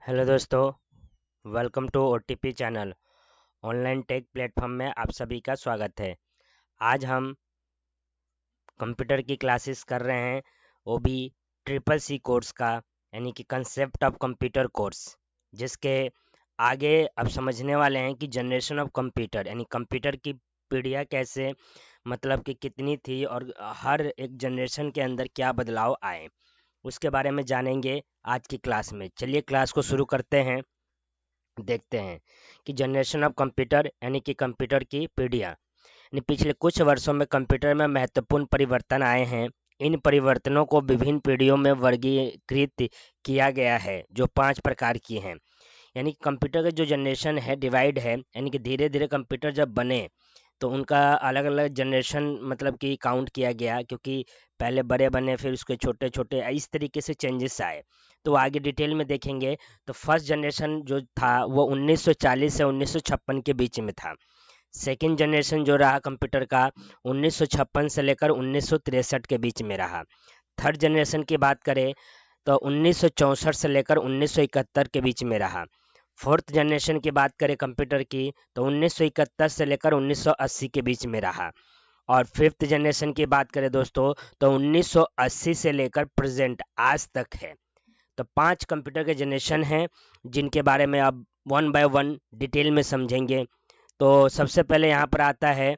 Hello दोस्तों, welcome to OTP channel. Online tech platform में आप सभी का स्वागत है। आज हम कंप्यूटर की क्लासेस कर रहे हैं, वो भी ट्रिपल सी कोर्स का, यानी कि कंसेप्ट ऑफ कंप्यूटर कोर्स, जिसके आगे अब समझने वाले हैं कि जनरेशन ऑफ कंप्यूटर यानी कंप्यूटर की पीढ़ियाँ कैसे, मतलब कि कितनी थी और हर एक जनरेशन के अंदर क्या बदलाव आए, उसके बारे में जानेंगे आज की क्लास में। चलिए क्लास को शुरू करते हैं। देखते हैं कि जनरेशन ऑफ कंप्यूटर यानी कि कंप्यूटर की पीढ़ियाँ, यानी पिछले कुछ वर्षों में कंप्यूटर में महत्वपूर्ण परिवर्तन आए हैं। इन परिवर्तनों को विभिन्न पीढ़ियों में वर्गीकृत किया गया है, जो 5 प्रकार की हैं। यानी कि कंप्यूटर का जो जनरेशन है, डिवाइड है, यानी कि धीरे धीरे कंप्यूटर जब बने तो उनका अलग अलग जनरेशन मतलब कि काउंट किया गया, क्योंकि पहले बड़े बने फिर उसके छोटे छोटे, इस तरीके से चेंजेस आए। तो आगे डिटेल में देखेंगे। तो फर्स्ट जनरेशन जो था वो 1940 से 1956 के बीच में था। सेकंड जनरेशन जो रहा कंप्यूटर का, 1956 से लेकर 1963 के बीच में रहा। थर्ड जनरेशन की बात करें तो 1964 से लेकर 1971 के बीच में रहा। फोर्थ जनरेशन की बात करें कंप्यूटर की तो 1971 से लेकर 1980 के बीच में रहा। और फिफ्थ जनरेशन की बात करें दोस्तों तो 1980 से लेकर प्रेजेंट आज तक है। तो 5 कंप्यूटर के जनरेशन हैं, जिनके बारे में अब वन बाय वन डिटेल में समझेंगे। तो सबसे पहले यहाँ पर आता है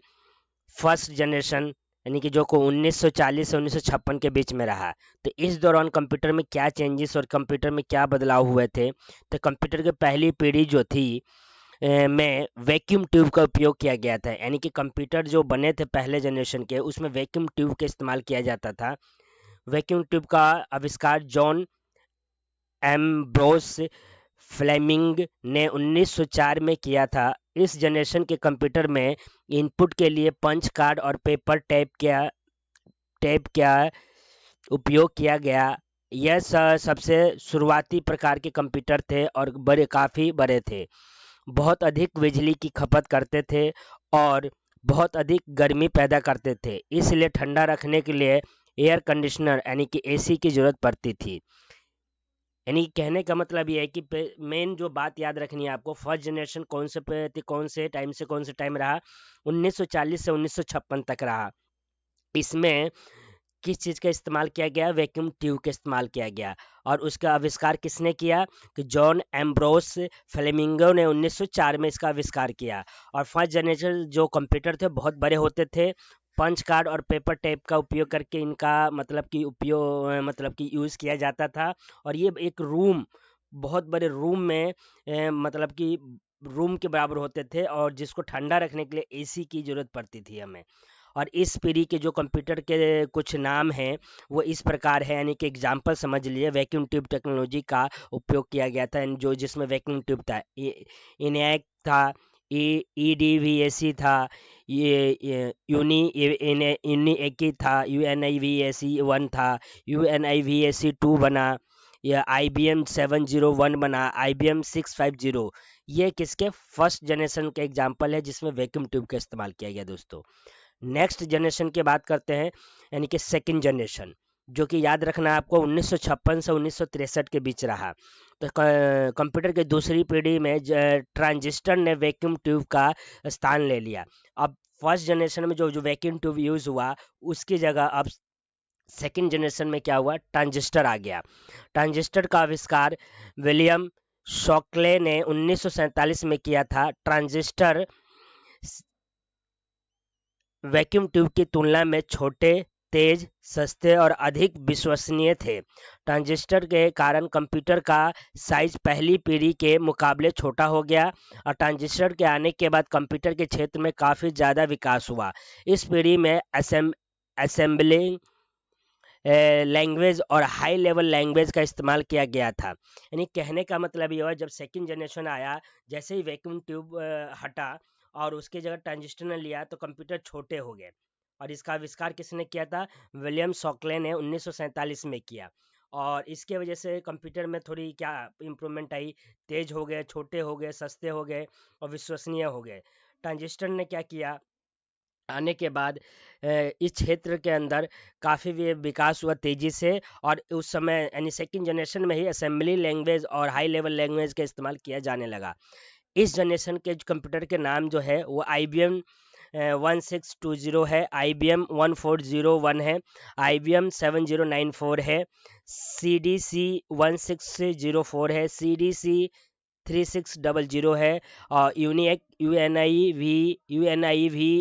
फर्स्ट जनरेशन, यानी कि जो को 1940 से 1956 के बीच में रहा। तो इस दौरान कंप्यूटर में क्या चेंजेस और कंप्यूटर में क्या बदलाव हुए थे। तो कंप्यूटर की पहली पीढ़ी जो थी में वैक्यूम ट्यूब का उपयोग किया गया था, यानी कि कंप्यूटर जो बने थे पहले जनरेशन के, उसमें वैक्यूम ट्यूब का इस्तेमाल किया जाता था। वैक्यूम ट्यूब का आविष्कार जॉन एम्ब्रोस फ्लेमिंग ने 1904 में किया था। इस जनरेशन के कंप्यूटर में इनपुट के लिए पंच कार्ड और पेपर टैप का उपयोग किया गया। यह सबसे शुरुआती प्रकार के कंप्यूटर थे और काफ़ी बड़े थे, बहुत अधिक बिजली की खपत करते थे और बहुत अधिक गर्मी पैदा करते थे। इसलिए ठंडा रखने के लिए एयर कंडीशनर यानी कि एसी की जरूरत पड़ती थी। यानी कहने का मतलब ये है कि मेन जो बात याद रखनी है आपको, फर्स्ट जनरेशन कौन से टाइम से कौन से टाइम रहा, 1940 से 1956 तक रहा। इसमें किस चीज़ का इस्तेमाल किया गया, वैक्यूम ट्यूब का इस्तेमाल किया गया। और उसका आविष्कार किसने किया, कि जॉन एम्ब्रोस फ्लेमिंगो ने 1904 में इसका आविष्कार किया। और फर्स्ट जनरेशन जो कंप्यूटर थे बहुत बड़े होते थे। पंच कार्ड और पेपर टेप का उपयोग करके इनका मतलब कि यूज़ किया जाता था। और ये एक रूम, बहुत बड़े रूम में मतलब कि रूम के बराबर होते थे, और जिसको ठंडा रखने के लिए एसी की ज़रूरत पड़ती थी हमें। और इस पीढ़ी के जो कंप्यूटर के कुछ नाम हैं वो इस प्रकार है, यानी कि एग्जांपल समझ लिए। वैक्यूम ट्यूब टेक्नोलॉजी का उपयोग किया गया था, जो जिसमें वैक्यूम ट्यूब था, इनैक था, ई डी वी ए सी था, ये यूनी था, U N I V A C one था, U N I V A C two बना, या आई बी एम 701 बना, आई बी एम 650। ये किसके फर्स्ट जनरेशन के एग्जाम्पल है जिसमें वैक्यूम ट्यूब का इस्तेमाल किया गया दोस्तों। नेक्स्ट जनरेशन की बात करते हैं, यानी कि सेकंड जनरेशन, जो कि याद रखना है आपको 1956 से 1963 के बीच रहा। तो कंप्यूटर की दूसरी पीढ़ी में ट्रांजिस्टर ने वैक्यूम ट्यूब का स्थान ले लिया। अब फर्स्ट जनरेशन में जो जो वैक्यूम ट्यूब यूज़ हुआ, उसकी जगह अब सेकंड जनरेशन में क्या हुआ, ट्रांजिस्टर आ गया। ट्रांजिस्टर का आविष्कार विलियम शॉकले ने 1947 में किया था। ट्रांजिस्टर वैक्यूम ट्यूब की तुलना में छोटे, तेज, सस्ते और अधिक विश्वसनीय थे। ट्रांजिस्टर के कारण कंप्यूटर का साइज पहली पीढ़ी के मुकाबले छोटा हो गया, और ट्रांजिस्टर के आने के बाद कंप्यूटर के क्षेत्र में काफ़ी ज़्यादा विकास हुआ। इस पीढ़ी में असेंबलिंग लैंग्वेज और हाई लेवल लैंग्वेज का इस्तेमाल किया गया था। यानी कहने का मतलब ये हुआ, जब सेकंड जनरेशन आया, जैसे ही वैक्यूम ट्यूब हटा और उसकी जगह ट्रांजिस्टर ने लिया, तो कंप्यूटर छोटे हो गए। और इसका आविष्कार किसने किया था, विलियम शॉकले ने 1947 में किया। और इसके वजह से कंप्यूटर में थोड़ी क्या इम्प्रूवमेंट आई, तेज हो गए, छोटे हो गए, सस्ते हो गए और विश्वसनीय हो गए। ट्रांजिस्टर ने क्या किया, आने के बाद इस क्षेत्र के अंदर काफ़ी विकास हुआ तेज़ी से, और उस समय यानी सेकंड जनरेशन में ही असेंबली लैंग्वेज और हाई लेवल लैंग्वेज का इस्तेमाल किया जाने लगा। इस जनरेशन के कंप्यूटर के नाम जो है वो IBM 1620 है, IBM 1401 है, IBM 7094 है, CDC 1604 है, CDC 3600 है, और यूनिक UNIV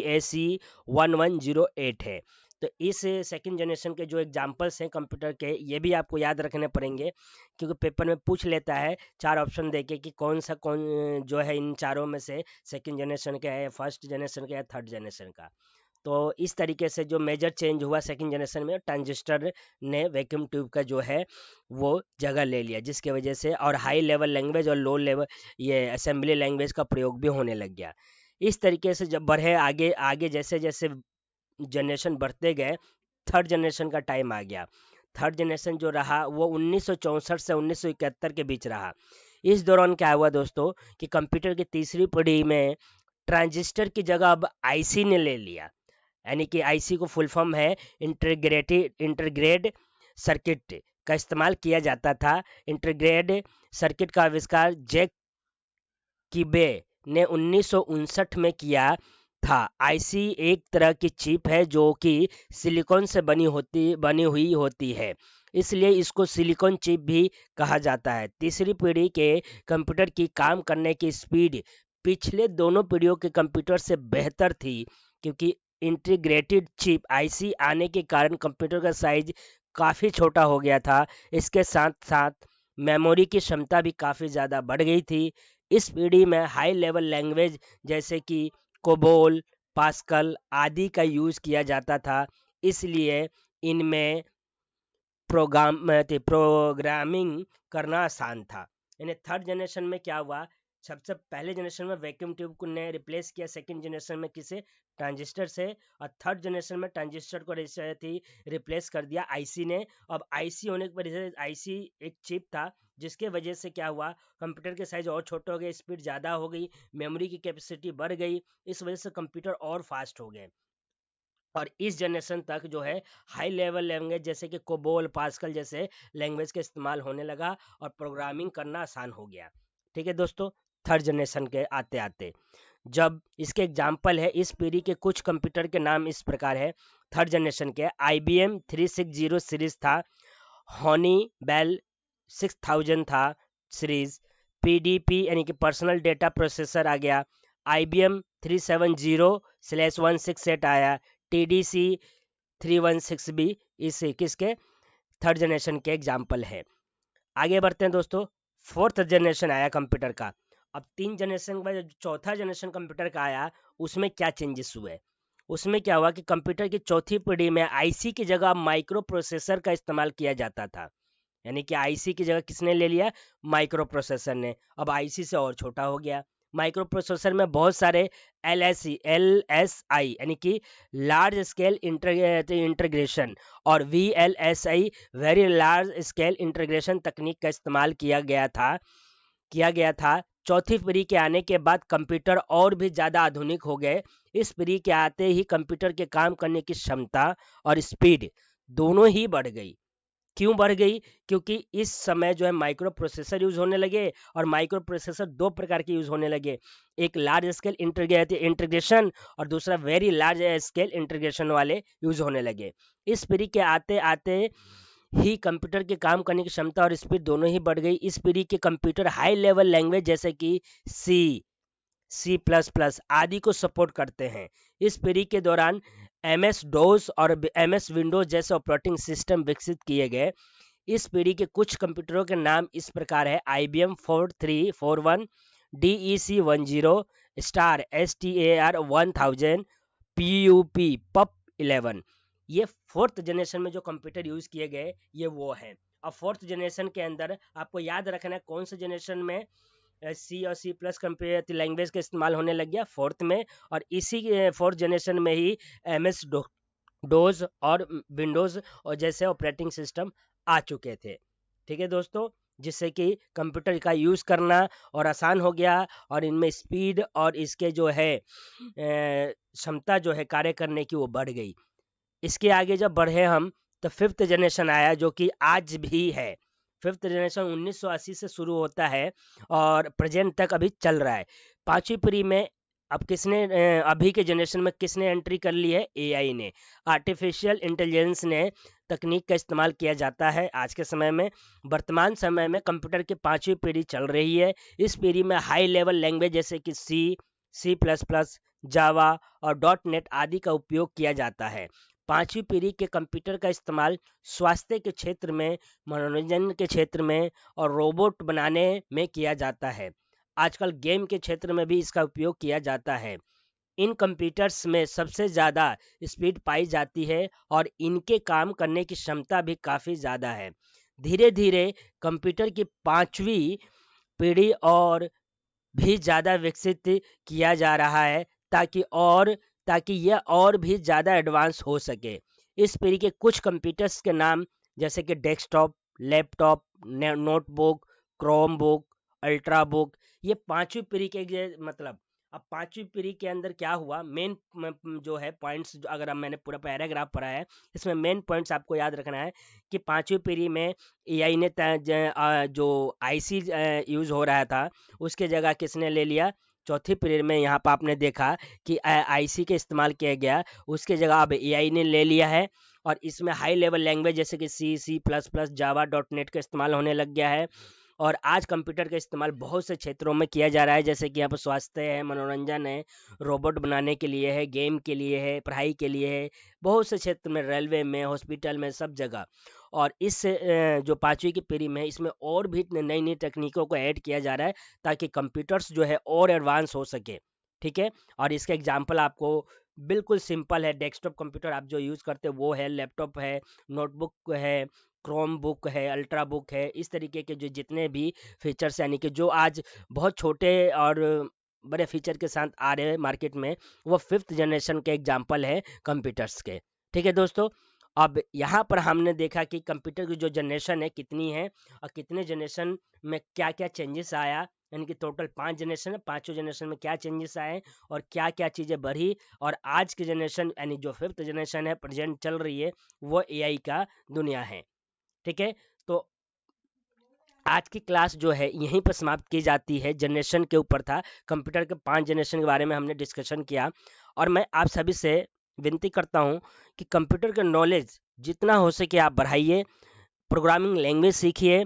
AC 1108 है। तो इस सेकंड जनरेशन के जो एग्जांपल्स हैं कंप्यूटर के, ये भी आपको याद रखने पड़ेंगे, क्योंकि पेपर में पूछ लेता है चार ऑप्शन देके कि कौन जो है इन चारों में से सेकंड जनरेशन का है, फर्स्ट जनरेशन का है, थर्ड जनरेशन का। तो इस तरीके से जो मेजर चेंज हुआ सेकंड जनरेशन में, ट्रांजिस्टर ने वैक्यूम ट्यूब का जो है वो जगह ले लिया, जिसके वजह से और हाई लेवल लैंग्वेज और लो लेवल ये असेंबली लैंग्वेज का प्रयोग भी होने लग गया। इस तरीके से जब बढ़े आगे आगे, जैसे जैसे जनरेशन बढ़ते गए, थर्ड जनरेशन का टाइम आ गया। थर्ड जनरेशन जो रहा वो 1964 से 1971 के बीच रहा। इस दौरान क्या हुआ दोस्तों कि कंप्यूटर की तीसरी पीढ़ी में ट्रांजिस्टर की जगह अब आईसी ने ले लिया। यानी कि आईसी को फुल फॉर्म है इंटरग्रेड सर्किट का इस्तेमाल किया जाता था। इंटरग्रेड सर्किट का आविष्कार जैक किबे ने 1959 में किया था। आईसी एक तरह की चिप है जो कि सिलिकॉन से बनी हुई होती है, इसलिए इसको सिलिकॉन चिप भी कहा जाता है। तीसरी पीढ़ी के कंप्यूटर की काम करने की स्पीड पिछले दोनों पीढ़ियों के कंप्यूटर से बेहतर थी, क्योंकि इंटीग्रेटेड चिप आईसी आने के कारण कंप्यूटर का साइज काफ़ी छोटा हो गया था। इसके साथ साथ मेमोरी की क्षमता भी काफ़ी ज़्यादा बढ़ गई थी। इस पीढ़ी में हाई लेवल लैंग्वेज जैसे कि कोबोल, पास्कल आदि का यूज़ किया जाता था, इसलिए इनमें प्रोग्रामिंग करना आसान था। यानी थर्ड जनरेशन में क्या हुआ, सबसे पहले जनरेशन में वैक्यूम ट्यूब को ने रिप्लेस किया सेकंड जनरेशन में किसे, ट्रांजिस्टर से, और थर्ड जनरेशन में ट्रांजिस्टर को रिप्लेस कर दिया आईसी ने। अब आईसी होने की वजह से, आईसी एक चिप था जिसके वजह से क्या हुआ, कंप्यूटर के साइज और छोटे हो गए, स्पीड ज़्यादा हो गई, मेमोरी की कैपेसिटी बढ़ गई, इस वजह से कंप्यूटर और फास्ट हो गए। और इस जनरेशन तक जो है हाई लेवल लैंग्वेज जैसे कि कोबोल, पास्कल जैसे लैंग्वेज का इस्तेमाल होने लगा और प्रोग्रामिंग करना आसान हो गया। ठीक है दोस्तों, थर्ड जनरेशन के आते आते जब इसके एग्जाम्पल है, इस पीढ़ी के कुछ कंप्यूटर के नाम इस प्रकार है। थर्ड जनरेशन के IBM 360 सीरीज था, हॉनी बेल 6000 था सीरीज, PDP यानी कि पर्सनल डेटा प्रोसेसर आ गया, IBM 370/168 आया, TDC 316 भी इस किसके, थर्ड जनरेशन के एग्जाम्पल है। आगे बढ़ते हैं दोस्तों, फोर्थ जनरेशन आया कंप्यूटर का। अब तीन जनरेशन के बाद जो चौथा जनरेशन कंप्यूटर का आया, उसमें क्या चेंजेस हुए। उसमें क्या हुआ कि कंप्यूटर की चौथी पीढ़ी में आईसी की जगह माइक्रो प्रोसेसर का इस्तेमाल किया जाता था। यानी कि आईसी की जगह किसने ले लिया, माइक्रो प्रोसेसर ने। अब आईसी से और छोटा हो गया। माइक्रो प्रोसेसर में बहुत सारे LSI यानी कि लार्ज स्केल इंटीग्रेशन और VLSI very large scale integration तकनीक का इस्तेमाल किया गया था। चौथी पीढ़ी के आने के बाद कंप्यूटर और भी ज़्यादा आधुनिक हो गए। इस पीढ़ी के आते ही कंप्यूटर के काम करने की क्षमता और स्पीड दोनों ही बढ़ गई। क्यों बढ़ गई, क्योंकि इस समय जो है माइक्रो प्रोसेसर यूज होने लगे, और माइक्रो प्रोसेसर दो प्रकार के यूज होने लगे, एक लार्ज स्केल इंटीग्रेशन और दूसरा वेरी लार्ज स्केल इंटीग्रेशन वाले यूज होने लगे। इस पीढ़ी के आते आते ही कंप्यूटर के काम करने की क्षमता और स्पीड दोनों ही बढ़ गई। इस पीढ़ी के कंप्यूटर हाई लेवल लैंग्वेज जैसे कि C++ आदि को सपोर्ट करते हैं। इस पीढ़ी के दौरान MS डोस और MS विंडोज जैसे ऑपरेटिंग सिस्टम विकसित किए गए। इस पीढ़ी के कुछ कंप्यूटरों के नाम इस प्रकार है, IBM 4341, DEC 10, STAR 1000, PUP 11। ये फोर्थ जनरेशन में जो कंप्यूटर यूज किए गए ये वो है। अब फोर्थ जनरेशन के अंदर आपको याद रखना है कौन से जनरेशन में C और C+ कंप्यूटर लैंग्वेज का इस्तेमाल होने लग गया, फोर्थ में। और इसी फोर्थ जनरेशन में ही MS डोज और विंडोज और जैसे ऑपरेटिंग सिस्टम आ चुके थे। ठीक है दोस्तों, जिससे कि कंप्यूटर का यूज़ करना और आसान हो गया, और इनमें स्पीड और इसके जो है क्षमता जो है कार्य करने की वो बढ़ गई। इसके आगे जब बढ़े हम, तो फिफ्थ जनरेशन आया जो कि आज भी है। फिफ्थ जनरेशन 1980 से शुरू होता है और प्रेजेंट तक अभी चल रहा है। पांचवी पीढ़ी में अब किसने अभी के जनरेशन में किसने एंट्री कर ली है? एआई ने। आर्टिफिशियल इंटेलिजेंस ने तकनीक का इस्तेमाल किया जाता है आज के समय में। वर्तमान समय में कंप्यूटर की पांचवी पीढ़ी चल रही है। इस पीढ़ी में हाई लेवल लैंग्वेज जैसे कि सी++, जावा और .NET आदि का उपयोग किया जाता है। पांचवी पीढ़ी के कंप्यूटर का इस्तेमाल स्वास्थ्य के क्षेत्र में, मनोरंजन के क्षेत्र में और रोबोट बनाने में किया जाता है। आजकल गेम के क्षेत्र में भी इसका उपयोग किया जाता है। इन कंप्यूटर्स में सबसे ज़्यादा स्पीड पाई जाती है और इनके काम करने की क्षमता भी काफ़ी ज़्यादा है। धीरे धीरे कंप्यूटर की पांचवी पीढ़ी और भी ज़्यादा विकसित किया जा रहा है, ताकि यह और भी ज़्यादा एडवांस हो सके। इस पीढ़ी के कुछ कंप्यूटर्स के नाम जैसे कि desktop, laptop, notebook, Chromebook, ultrabook, ये पांचवी पीढ़ी के मतलब अब पांचवी पीढ़ी के अंदर क्या हुआ, मेन जो है पॉइंट्स, अगर अब मैंने पूरा पैराग्राफ पढ़ा है, इसमें मेन पॉइंट्स आपको याद रखना है कि पांचवी पीढ़ी में एआई ने जो आईसी यूज़ हो रहा था, उसके जगह किसने ले लिया? चौथी पीरियड में यहाँ पर आपने देखा कि आईसी का इस्तेमाल किया गया, उसके जगह अब एआई ने ले लिया है। और इसमें हाई लेवल लैंग्वेज जैसे कि सी++, जावा, .NET का इस्तेमाल होने लग गया है। और आज कंप्यूटर का इस्तेमाल बहुत से क्षेत्रों में किया जा रहा है, जैसे कि यहाँ पर स्वास्थ्य है, मनोरंजन है, रोबोट बनाने के लिए है, गेम के लिए है, पढ़ाई के लिए है, बहुत से क्षेत्र में, रेलवे में, हॉस्पिटल में, सब जगह। और इस जो पांचवी की पीढ़ी में इसमें और भी नई नई तकनीकों को ऐड किया जा रहा है, ताकि कंप्यूटर्स जो है और एडवांस हो सके। ठीक है, और इसका एग्जांपल आपको बिल्कुल सिंपल है। डेस्कटॉप कंप्यूटर आप जो यूज़ करते हैं वो है, लैपटॉप है, नोटबुक है, क्रोम बुक है, अल्ट्रा बुक है, इस तरीके के जो जितने भी फीचर्स, यानी कि जो आज बहुत छोटे और बड़े फीचर के साथ आ रहे हैं मार्केट में, वो फिफ्थ जनरेशन के एग्जाम्पल है कंप्यूटर्स के। ठीक है दोस्तों, अब यहाँ पर हमने देखा कि कंप्यूटर की जो जनरेशन है कितनी है और कितने जनरेशन में क्या क्या चेंजेस आया, यानी कि टोटल 5 जनरेशन है, पांचों जनरेशन में क्या चेंजेस आए और क्या क्या चीज़ें बढ़ी। और आज की जनरेशन यानी जो फिफ्थ जनरेशन है प्रेजेंट चल रही है, वो एआई का दुनिया है। ठीक है, तो आज की क्लास जो है यहीं पर समाप्त की जाती है। जनरेशन के ऊपर था, कंप्यूटर के 5 जनरेशन के बारे में हमने डिस्कशन किया। और मैं आप सभी से विनती करता हूं कि कंप्यूटर का नॉलेज जितना हो सके आप बढ़ाइए, प्रोग्रामिंग लैंग्वेज सीखिए,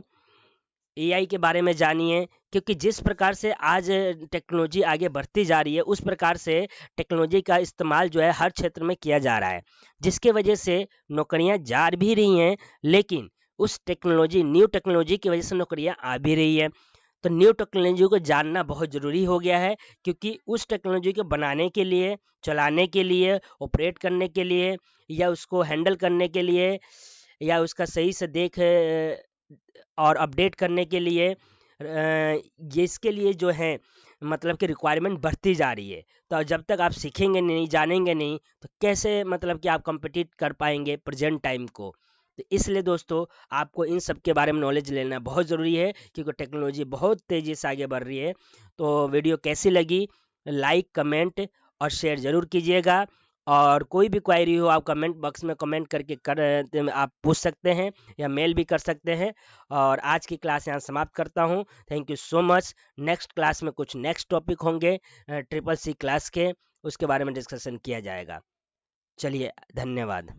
एआई के बारे में जानिए, क्योंकि जिस प्रकार से आज टेक्नोलॉजी आगे बढ़ती जा रही है, उस प्रकार से टेक्नोलॉजी का इस्तेमाल जो है हर क्षेत्र में किया जा रहा है, जिसके वजह से नौकरियां जा भी रही हैं, लेकिन उस न्यू टेक्नोलॉजी की वजह से नौकरियां आ भी रही है। तो न्यू टेक्नोलॉजी को जानना बहुत ज़रूरी हो गया है, क्योंकि उस टेक्नोलॉजी को बनाने के लिए, चलाने के लिए, ऑपरेट करने के लिए, या उसको हैंडल करने के लिए, या उसका सही से देख और अपडेट करने के लिए, ये इसके लिए जो है मतलब कि रिक्वायरमेंट बढ़ती जा रही है। तो जब तक आप सीखेंगे नहीं, जानेंगे नहीं, तो कैसे मतलब कि आप कम्पिटिट कर पाएंगे प्रेजेंट टाइम को। तो इसलिए दोस्तों, आपको इन सब के बारे में नॉलेज लेना बहुत ज़रूरी है, क्योंकि टेक्नोलॉजी बहुत तेज़ी से आगे बढ़ रही है। तो वीडियो कैसी लगी, लाइक, कमेंट और शेयर ज़रूर कीजिएगा। और कोई भी क्वायरी हो, आप कमेंट बॉक्स में कमेंट करके आप पूछ सकते हैं, या मेल भी कर सकते हैं। और आज की क्लास यहाँ समाप्त करता हूँ। Thank you so much. Next class में कुछ नेक्स्ट टॉपिक होंगे ट्रिपल सी क्लास के, उसके बारे में डिस्कशन किया जाएगा। चलिए, धन्यवाद।